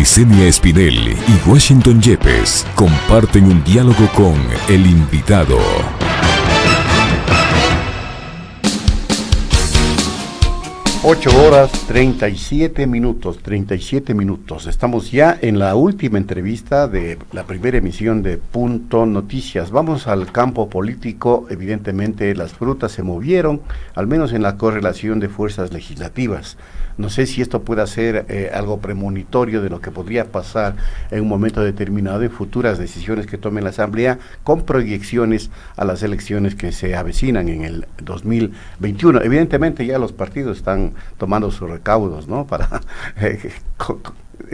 Licenia Espinel y Washington Yepes comparten un diálogo con el invitado. Ocho horas 37 minutos. Estamos ya en la última entrevista de la primera emisión de Punto Noticias. Vamos al campo político. Evidentemente las frutas se movieron, al menos en la correlación de fuerzas legislativas. No sé si esto puede ser algo premonitorio de lo que podría pasar en un momento determinado en futuras decisiones que tome la Asamblea, con proyecciones a las elecciones que se avecinan en el 2021. Evidentemente ya los partidos están tomando sus recaudos, ¿no?, para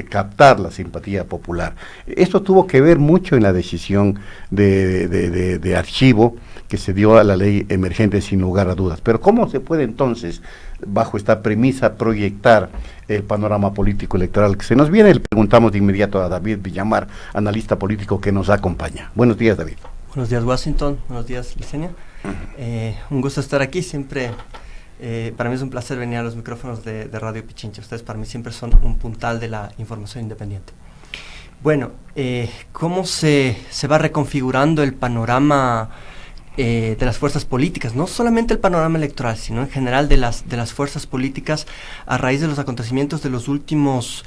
captar la simpatía popular. Esto tuvo que ver mucho en la decisión de archivo que se dio a la ley emergente, sin lugar a dudas. Pero ¿cómo se puede entonces, bajo esta premisa, proyectar el panorama político electoral que se nos viene? Le preguntamos de inmediato a David Villamar, analista político que nos acompaña. Buenos días, David. Buenos días, Washington. Buenos días, Licenia. Un gusto estar aquí. Siempre, para mí es un placer venir a los micrófonos de Radio Pichincha. Ustedes para mí siempre son un puntal de la información independiente. Bueno, ¿cómo se va reconfigurando el panorama de las fuerzas políticas? No solamente el panorama electoral, sino en general de las fuerzas políticas a raíz de los acontecimientos de los últimos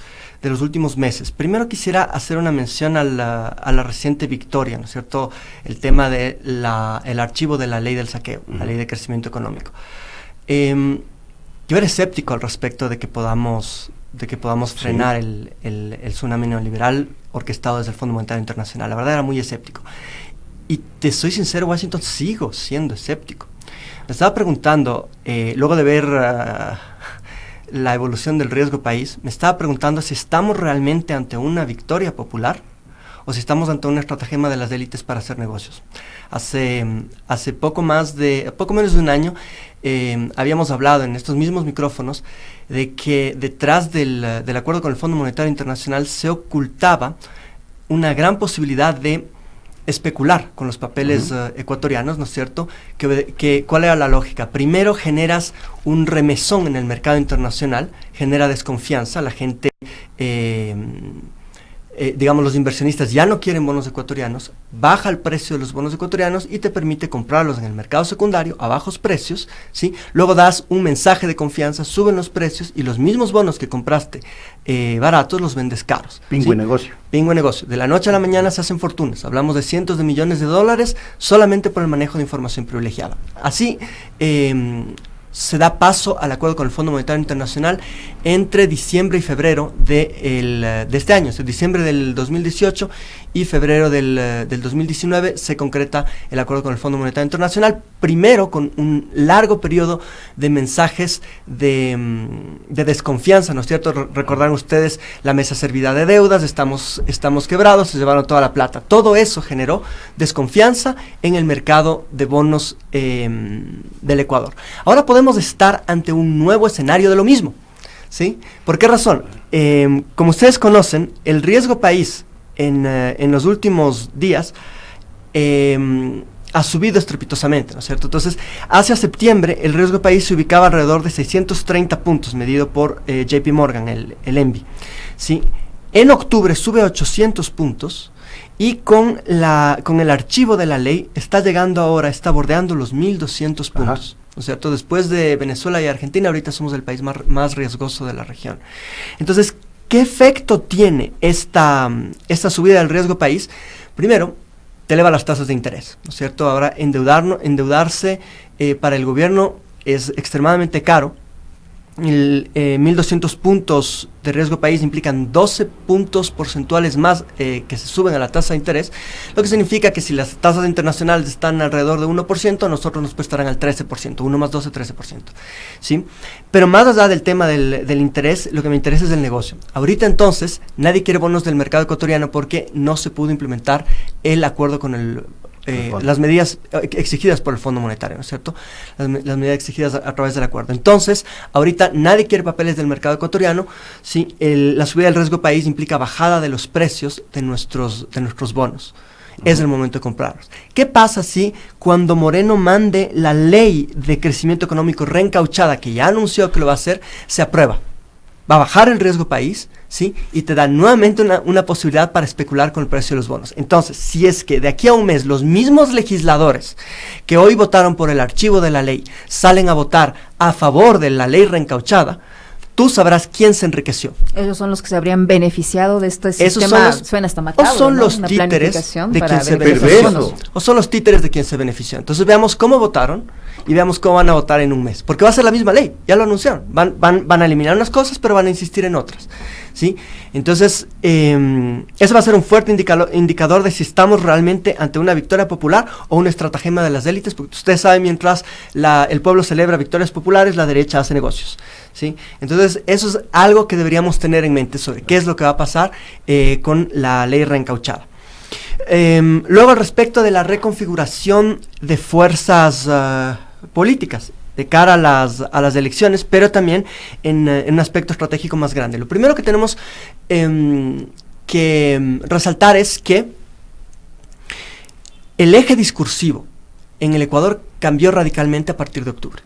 meses. Primero quisiera hacer una mención a la reciente victoria, ¿no es cierto?, el tema de el archivo de la ley del saqueo, la ley de crecimiento económico. Yo era escéptico al respecto de que podamos frenar el tsunami neoliberal orquestado desde el Fondo Monetario Internacional. La verdad era muy escéptico. Y te soy sincero, Washington, sigo siendo escéptico. Me estaba preguntando, luego de ver la evolución del riesgo país, me estaba preguntando si estamos realmente ante una victoria popular o si estamos ante una estratagema de las élites para hacer negocios. Hace poco menos de un año habíamos hablado en estos mismos micrófonos de que detrás del acuerdo con el Fondo Monetario Internacional se ocultaba una gran posibilidad de especular con los papeles ecuatorianos, ¿no es cierto? ¿Cuál era la lógica? Primero generas un remesón en el mercado internacional, genera desconfianza, la gente, digamos, los inversionistas ya no quieren bonos ecuatorianos, baja el precio de los bonos ecuatorianos y te permite comprarlos en el mercado secundario a bajos precios, ¿sí? Luego das un mensaje de confianza, suben los precios y los mismos bonos que compraste baratos los vendes caros. Pingüe negocio. Pingüe negocio. De la noche a la mañana se hacen fortunas. Hablamos de cientos de millones de dólares solamente por el manejo de información privilegiada. Así se da paso al acuerdo con el Fondo Monetario Internacional entre diciembre y febrero de este año, diciembre del 2018 y febrero del 2019 se concreta el acuerdo con el Fondo Monetario Internacional, primero con un largo periodo de mensajes de desconfianza, ¿no es cierto? Recordarán ustedes la mesa servida de deudas, estamos quebrados, se llevaron toda la plata. Todo eso generó desconfianza en el mercado de bonos del Ecuador. Ahora podemos estar ante un nuevo escenario de lo mismo, ¿sí? ¿Por qué razón? Como ustedes conocen, el riesgo país en los últimos días ha subido estrepitosamente, ¿no es cierto? Entonces, hacia septiembre, el riesgo país se ubicaba alrededor de 630 puntos, medido por JP Morgan, el ENVI, ¿sí? En octubre sube a 800 puntos, y con el archivo de la ley está bordeando los 1.200 puntos. ¿No es cierto? Después de Venezuela y Argentina, ahorita somos el país más riesgoso de la región. Entonces, ¿qué efecto tiene esta subida del riesgo país? Primero, te eleva las tasas de interés, ¿no es cierto? Ahora, endeudarse para el gobierno es extremadamente caro. 1.200 puntos de riesgo país implican 12 puntos porcentuales más que se suben a la tasa de interés, lo que significa que si las tasas internacionales están alrededor de 1%, a nosotros nos prestarán al 13%, 1 más 12, 13%, ¿sí? Pero más allá del tema del interés, lo que me interesa es el negocio. Ahorita entonces, nadie quiere bonos del mercado ecuatoriano porque no se pudo implementar el acuerdo con las medidas exigidas por el Fondo Monetario, ¿no es cierto? Las medidas exigidas a través del acuerdo. Entonces, ahorita nadie quiere papeles del mercado ecuatoriano, ¿sí? La subida del riesgo país implica bajada de los precios de nuestros bonos. Es el momento de comprarlos. ¿Qué pasa si cuando Moreno mande la ley de crecimiento económico reencauchada, que ya anunció que lo va a hacer, se aprueba? Va a bajar el riesgo país, ¿sí? Y te da nuevamente una posibilidad para especular con el precio de los bonos. Entonces, si es que de aquí a un mes los mismos legisladores que hoy votaron por el archivo de la ley salen a votar a favor de la ley reencauchada, tú sabrás quién se enriqueció. Ellos son los que se habrían beneficiado de este sistema, suena hasta macabro, o son ¿no? los Una títeres de quien se benefició. benefició. O son los títeres de quien se benefició. Entonces veamos cómo votaron y veamos cómo van a votar en un mes. Porque va a ser la misma ley, ya lo anunciaron. Van a eliminar unas cosas, pero van a insistir en otras, ¿sí? Entonces, eso va a ser un fuerte indicador de si estamos realmente ante una victoria popular o una estratagema de las élites, porque ustedes saben, mientras el pueblo celebra victorias populares, la derecha hace negocios, ¿sí? Entonces, eso es algo que deberíamos tener en mente sobre qué es lo que va a pasar con la ley reencauchada. Luego, al respecto de la reconfiguración de fuerzas políticas de cara a las elecciones, pero también en un aspecto estratégico más grande. Lo primero que tenemos que resaltar es que el eje discursivo en el Ecuador cambió radicalmente a partir de octubre.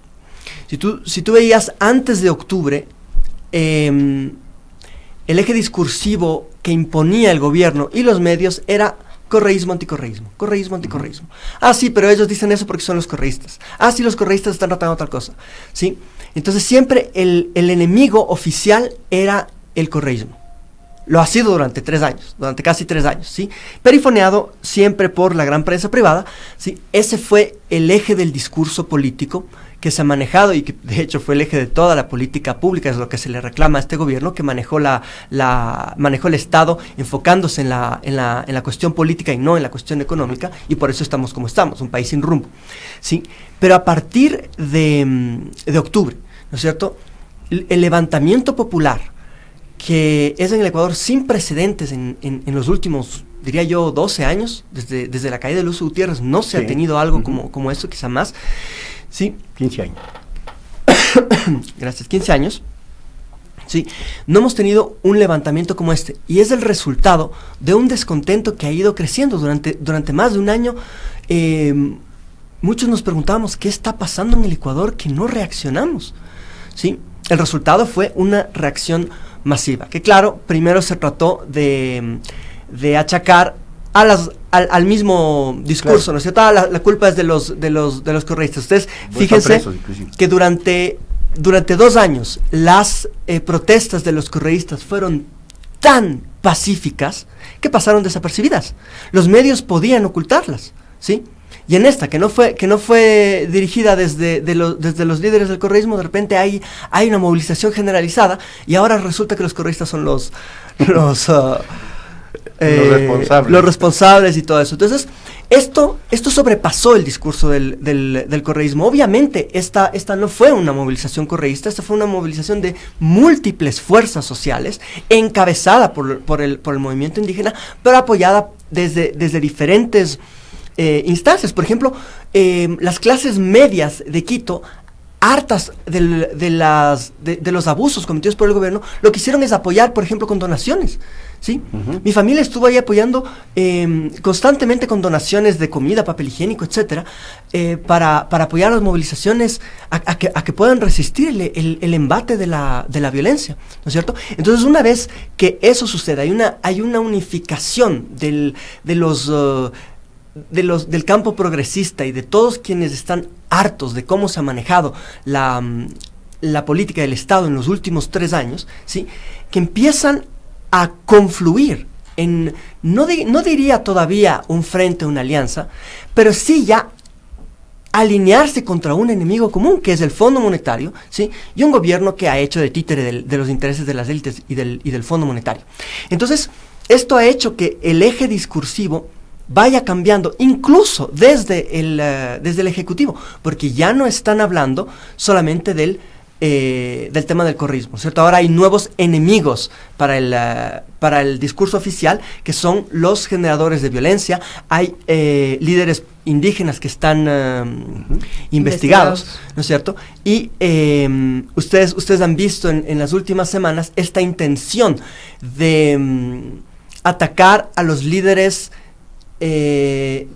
Si tú veías antes de octubre, el eje discursivo que imponía el gobierno y los medios era correísmo, anticorreísmo, correísmo, anticorreísmo. Ah, sí, pero ellos dicen eso porque son los correístas. Ah, sí, los correístas están tratando tal cosa, ¿sí? Entonces siempre el enemigo oficial era el correísmo. Lo ha sido durante casi 3 años, ¿sí? Perifoneado siempre por la gran prensa privada, ¿sí? Ese fue el eje del discurso político que se ha manejado y que de hecho fue el eje de toda la política pública, es lo que se le reclama a este gobierno, que manejó manejó el Estado enfocándose en la cuestión política y no en la cuestión económica, y por eso estamos como estamos, un país sin rumbo, ¿sí? Pero a partir de octubre, ¿no es cierto?, el levantamiento popular, que es en el Ecuador sin precedentes en los últimos, diría yo, 12 años, desde la caída de Lucio Gutiérrez, no se ha tenido algo como eso, quizá más, ¿sí? 15 años. Gracias, 15 años. Sí, no hemos tenido un levantamiento como este, y es el resultado de un descontento que ha ido creciendo durante más de un año. Muchos nos preguntábamos qué está pasando en el Ecuador que no reaccionamos, ¿sí? El resultado fue una reacción masiva, que claro, primero se trató de achacar al mismo discurso, claro, ¿no es cierto? La culpa es de los correístas. Ustedes fíjense que durante 2 años las protestas de los correístas fueron tan pacíficas que pasaron desapercibidas. Los medios podían ocultarlas, ¿sí? Y en esta, que no fue dirigida desde los líderes del correísmo, de repente hay una movilización generalizada, y ahora resulta que los correístas son los responsables y todo eso. Entonces, esto sobrepasó el discurso del correísmo. Obviamente, esta no fue una movilización correísta, esta fue una movilización de múltiples fuerzas sociales, encabezada por el movimiento indígena, pero apoyada desde diferentes instancias. Por ejemplo, las clases medias de Quito, hartas de los abusos cometidos por el gobierno, lo que hicieron es apoyar, por ejemplo, con donaciones, ¿sí? Uh-huh. Mi familia estuvo ahí apoyando constantemente con donaciones de comida, papel higiénico, etcétera, para apoyar las movilizaciones a que puedan resistir el embate de la violencia, ¿no es cierto? Entonces, una vez que eso suceda, hay una unificación del campo progresista y de todos quienes están hartos de cómo se ha manejado la política del Estado en los últimos 3 años, ¿sí?, que empiezan a confluir en, no diría todavía un frente, una alianza, pero sí ya alinearse contra un enemigo común, que es el Fondo Monetario, ¿sí?, y un gobierno que ha hecho de títere de los intereses de las élites y del Fondo Monetario. Entonces, esto ha hecho que el eje discursivo vaya cambiando, incluso desde el Ejecutivo, porque ya no están hablando solamente del tema del correísmo, ¿cierto? Ahora hay nuevos enemigos para el discurso oficial, que son los generadores de violencia. Hay líderes indígenas que están investigados, ¿no es cierto? Y ustedes han visto en las últimas semanas esta intención de atacar a los líderes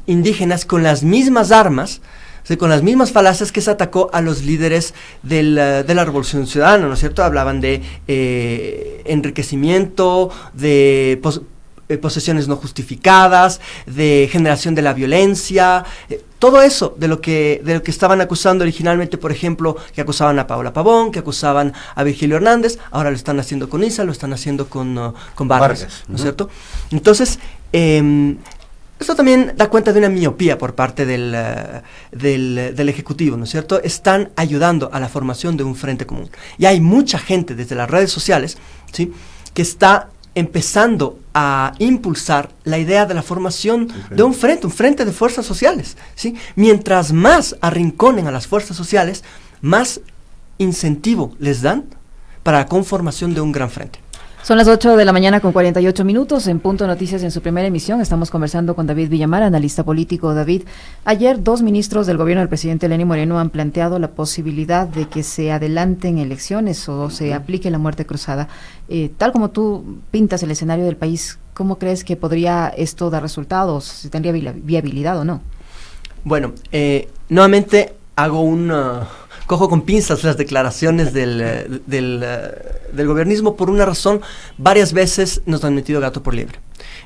indígenas con las mismas armas, ¿sí? Con las mismas falacias que se atacó a los líderes de la Revolución Ciudadana, ¿no es cierto? Hablaban de enriquecimiento, de posesiones no justificadas, de generación de la violencia, todo eso de lo que estaban acusando originalmente, por ejemplo, que acusaban a Paola Pavón, que acusaban a Virgilio Hernández, ahora lo están haciendo con Issa, lo están haciendo con Vargas, ¿no es cierto? Entonces, esto también da cuenta de una miopía por parte del Ejecutivo, ¿no es cierto? Están ayudando a la formación de un frente común. Y hay mucha gente desde las redes sociales, ¿sí?, que está empezando a impulsar la idea de la formación de un frente de fuerzas sociales, ¿sí? Mientras más arrinconen a las fuerzas sociales, más incentivo les dan para la conformación de un gran frente. Son las 8 de la mañana con 48 minutos, en Punto Noticias en su primera emisión. Estamos conversando con David Villamar, analista político. David, ayer 2 ministros del gobierno del presidente Lenín Moreno han planteado la posibilidad de que se adelanten elecciones o se aplique la muerte cruzada. Tal como tú pintas el escenario del país, ¿cómo crees que podría esto dar resultados? ¿Si tendría viabilidad o no? Bueno, nuevamente cojo con pinzas las declaraciones del gobiernismo por una razón. Varias veces nos han metido gato por liebre.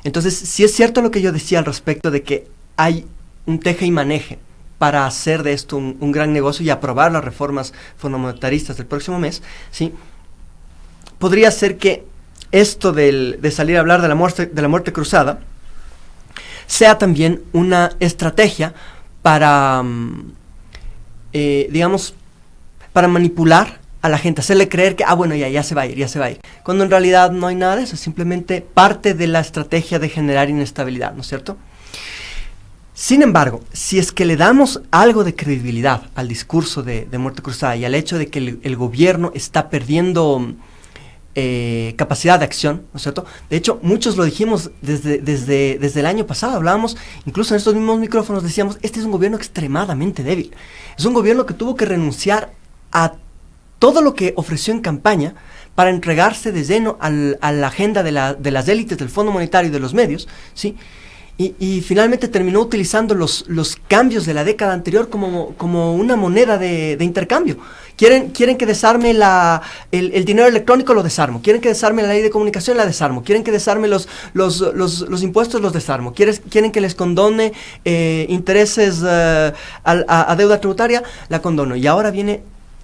Entonces, si es cierto lo que yo decía al respecto de que hay un teje y maneje para hacer de esto un gran negocio y aprobar las reformas fondomonetaristas del próximo mes, ¿sí?, podría ser que esto de salir a hablar de la muerte cruzada sea también una estrategia para, para manipular a la gente, hacerle creer que, bueno, ya se va a ir, cuando en realidad no hay nada de eso, es simplemente parte de la estrategia de generar inestabilidad, ¿no es cierto? Sin embargo, si es que le damos algo de credibilidad al discurso de muerte cruzada y al hecho de que el gobierno está perdiendo capacidad de acción, ¿no es cierto? De hecho, muchos lo dijimos desde el año pasado, hablábamos, incluso en estos mismos micrófonos decíamos, este es un gobierno extremadamente débil, es un gobierno que tuvo que renunciar a todo lo que ofreció en campaña para entregarse de lleno a la agenda de las élites del Fondo Monetario y de los medios, ¿sí? Y finalmente terminó utilizando los cambios de la década anterior como una moneda de intercambio. Quieren que desarme el dinero electrónico, lo desarmo. Quieren que desarme la ley de comunicación, la desarmo. Quieren que desarme los impuestos, los desarmo. Quieren que les condone intereses a deuda tributaria, la condono. Y ahora viene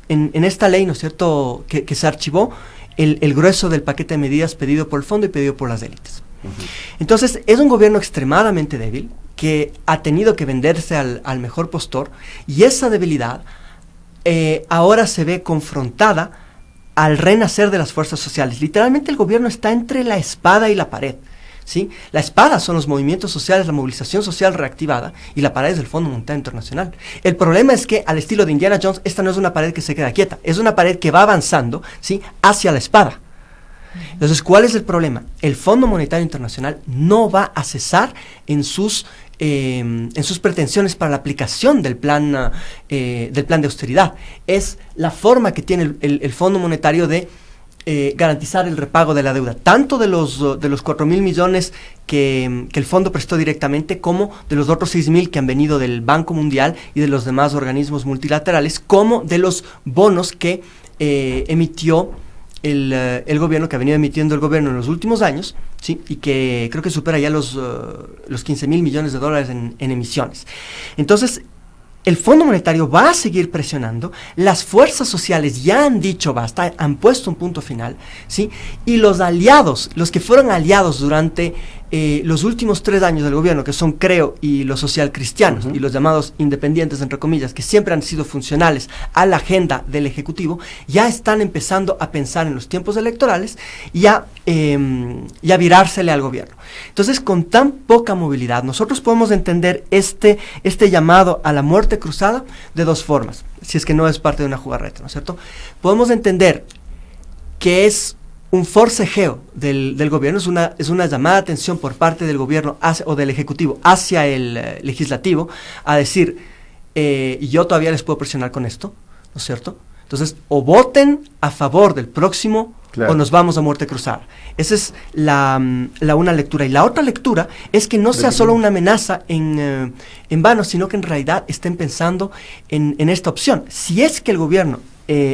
en esta ley, ¿no es cierto?, que se archivó el grueso del paquete de medidas pedido por el fondo y pedido por las élites. Entonces, es un gobierno extremadamente débil que ha tenido que venderse al mejor postor, y esa debilidad ahora se ve confrontada al renacer de las fuerzas sociales. Literalmente el gobierno está entre la espada y la pared, ¿sí? La espada son los movimientos sociales, la movilización social reactivada, y la pared es el Fondo Monetario Internacional. El problema es que, al estilo de Indiana Jones, esta no es una pared que se queda quieta, es una pared que va avanzando, ¿sí?, hacia la espada. Entonces, ¿cuál es el problema? El Fondo Monetario Internacional no va a cesar en sus pretensiones para la aplicación del plan de austeridad. Es la forma que tiene el Fondo Monetario de garantizar el repago de la deuda, tanto de los 4.000 millones que el fondo prestó directamente, como de los otros 6.000 que han venido del Banco Mundial y de los demás organismos multilaterales, como de los bonos que emitió el gobierno, que ha venido emitiendo el gobierno en los últimos años, ¿sí?, y que creo que supera ya los 15.000 millones de dólares en emisiones. Entonces, el Fondo Monetario va a seguir presionando, las fuerzas sociales ya han dicho basta, han puesto un punto final, ¿sí?, y los aliados, los que fueron aliados durante los últimos 3 años del gobierno, que son Creo y los socialcristianos, y los llamados independientes, entre comillas, que siempre han sido funcionales a la agenda del Ejecutivo, ya están empezando a pensar en los tiempos electorales y a virársele al gobierno. Entonces, con tan poca movilidad, nosotros podemos entender este llamado a la muerte cruzada de 2 formas, si es que no es parte de una jugarreta, ¿no es cierto? Podemos entender que es un forcejeo del gobierno, es una llamada de atención por parte del gobierno o del Ejecutivo hacia el Legislativo, a decir, yo todavía les puedo presionar con esto, ¿no es cierto? Entonces, o voten a favor del próximo, claro, o nos vamos a muerte cruzada. Esa es la una lectura. Y la otra lectura es que no sea solo una amenaza en vano, sino que en realidad estén pensando en esta opción. Si es que el gobierno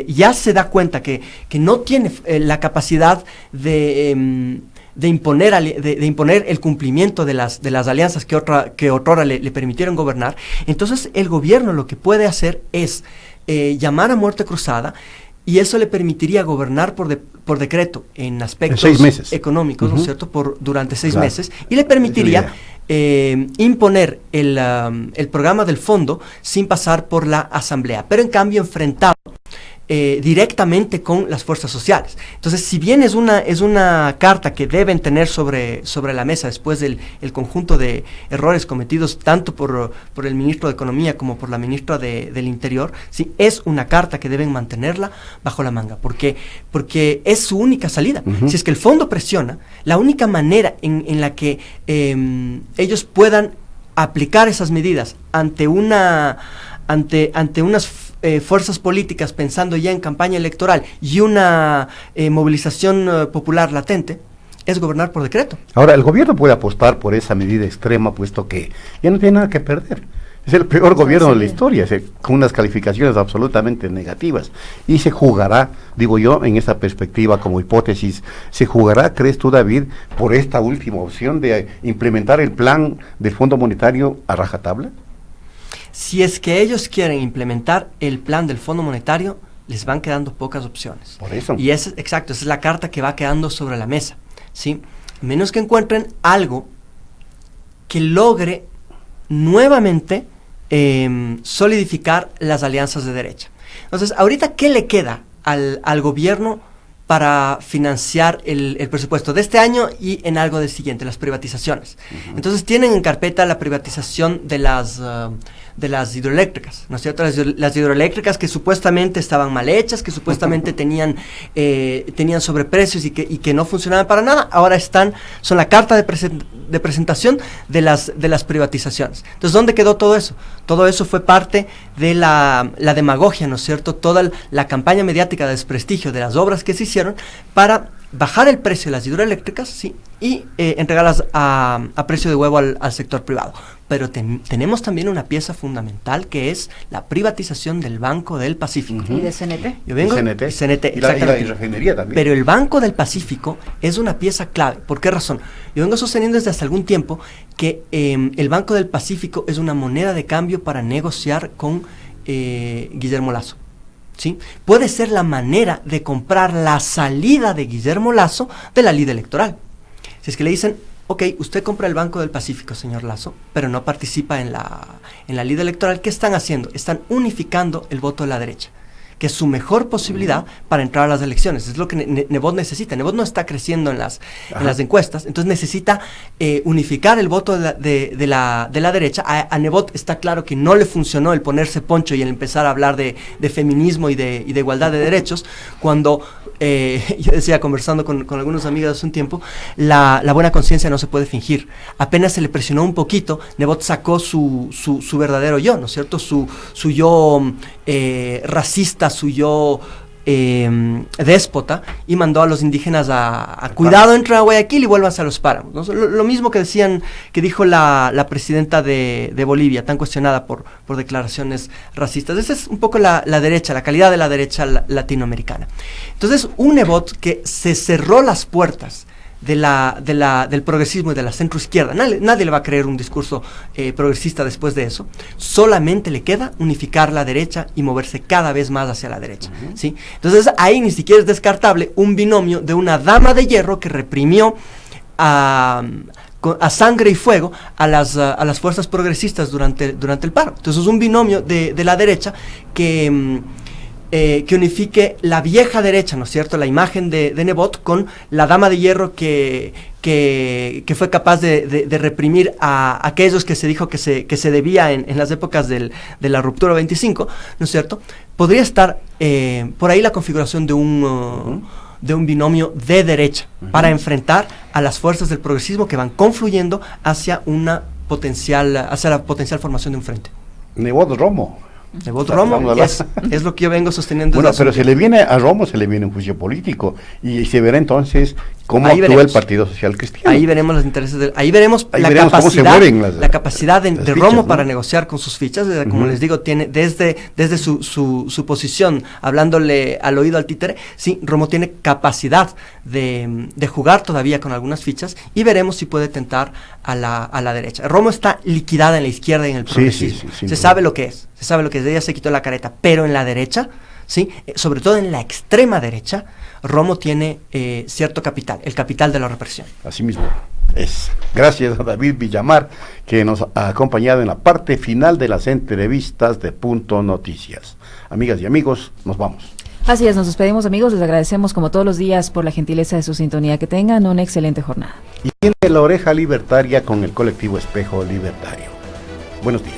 ya se da cuenta que no tiene la capacidad de imponer el cumplimiento de las alianzas que otrora le permitieron gobernar, entonces el gobierno lo que puede hacer es llamar a muerte cruzada, y eso le permitiría gobernar por decreto en aspectos económicos, ¿no es cierto?, durante 6 meses, y le permitiría imponer el programa del fondo sin pasar por la asamblea, pero en cambio enfrentado directamente con las fuerzas sociales. Entonces, si bien es una carta que deben tener sobre la mesa después del conjunto de errores cometidos tanto por el ministro de Economía como por la ministra del Interior, sí, es una carta que deben mantenerla bajo la manga, porque es su única salida. Si es que el fondo presiona, la única manera en la que ellos puedan aplicar esas medidas ante unas fuerzas políticas pensando ya en campaña electoral y una movilización popular latente, es gobernar por decreto. Ahora, el gobierno puede apostar por esa medida extrema, puesto que ya no tiene nada que perder. Es el peor gobierno de la historia, con unas calificaciones absolutamente negativas. Y se jugará, digo yo, en esa perspectiva como hipótesis, se jugará, ¿crees tú, David, por esta última opción de implementar el plan del Fondo Monetario a rajatabla? Si es que ellos quieren implementar el plan del Fondo Monetario, les van quedando pocas opciones. Por eso. Y esa es la carta que va quedando sobre la mesa, ¿sí? Menos que encuentren algo que logre nuevamente solidificar las alianzas de derecha. Entonces, ahorita, ¿qué le queda al gobierno para financiar el presupuesto de este año y en algo del siguiente? Las privatizaciones. Entonces tienen en carpeta la privatización de las hidroeléctricas, ¿no es cierto? Las hidroeléctricas que supuestamente estaban mal hechas, que supuestamente tenían sobreprecios y que no funcionaban para nada, ahora son la carta de presentación de las privatizaciones. Entonces, ¿dónde quedó todo eso? Todo eso fue parte de la demagogia, ¿no es cierto? Toda la campaña mediática de desprestigio de las obras que se hicieron para bajar el precio de las hidroeléctricas, ¿sí?, y entregarlas a precio de huevo al sector privado. Pero tenemos también una pieza fundamental, que es la privatización del Banco del Pacífico. ¿Y de CNT? CNT, y la refinería también. Pero el Banco del Pacífico es una pieza clave. ¿Por qué razón? Yo vengo sosteniendo desde hace algún tiempo que el Banco del Pacífico es una moneda de cambio para negociar con Guillermo Lasso, ¿sí? Puede ser la manera de comprar la salida de Guillermo Lasso de la lid electoral. Si es que le dicen, ok, usted compra el Banco del Pacífico, señor Lasso, pero no participa en la lid electoral, ¿qué están haciendo? Están unificando el voto de la derecha, que es su mejor posibilidad para entrar a las elecciones. Es lo que Nebot necesita. Nebot no está creciendo en las encuestas, entonces necesita unificar el voto de la derecha. A Nebot está claro que no le funcionó el ponerse poncho y el empezar a hablar de feminismo y de igualdad de derechos, cuando yo decía, conversando con algunos amigos hace un tiempo, la buena conciencia no se puede fingir. Apenas se le presionó un poquito, Nebot sacó su verdadero yo, ¿no es cierto? Su yo racista, su yo déspota, y mandó a los indígenas a cuidado, entren a Guayaquil y vuélvanse a los páramos, ¿no? Lo mismo que dijo la presidenta de Bolivia, tan cuestionada por declaraciones racistas. Esa es un poco la derecha, la calidad de la derecha latinoamericana. Entonces, un Nebot que se cerró las puertas del progresismo y de la centroizquierda, nadie le va a creer un discurso progresista después de eso. Solamente le queda unificar la derecha y moverse cada vez más hacia la derecha, ¿sí? Entonces, ahí ni siquiera es descartable un binomio de una dama de hierro que reprimió a sangre y fuego a las fuerzas progresistas durante el paro. Entonces, es un binomio de la derecha que unifique la vieja derecha, ¿no es cierto?, la imagen de Nebot, con la dama de hierro que fue capaz de reprimir a aquellos que se dijo que se debía en las épocas de la ruptura 25, ¿no es cierto? Podría estar por ahí la configuración de un binomio de derecha para enfrentar a las fuerzas del progresismo que van confluyendo hacia la potencial formación de un frente. Nebot Romo. de voz Romo, es lo que yo vengo sosteniendo. Bueno, pero se le viene a Romo, se le viene un juicio político y se verá entonces cómo actúa el Partido Social Cristiano. Ahí veremos los intereses, ahí veremos la capacidad de fichas, Romo, ¿no?, para negociar con sus fichas. Como les digo, tiene desde su posición, hablándole al oído al títere, sí, Romo tiene capacidad de jugar todavía con algunas fichas, y veremos si puede tentar a la derecha. Romo está liquidada en la izquierda y en el progresismo. Se sabe lo que es, ella se quitó la careta, pero en la derecha, sí, sobre todo en la extrema derecha, Romo tiene cierto capital, el capital de la represión. Así mismo es. Gracias a David Villamar, que nos ha acompañado en la parte final de las entrevistas de Punto Noticias. Amigas y amigos, nos vamos. Así es, nos despedimos, amigos, les agradecemos como todos los días por la gentileza de su sintonía. Que tengan una excelente jornada. Y tiene la oreja libertaria con el colectivo Espejo Libertario. Buenos días.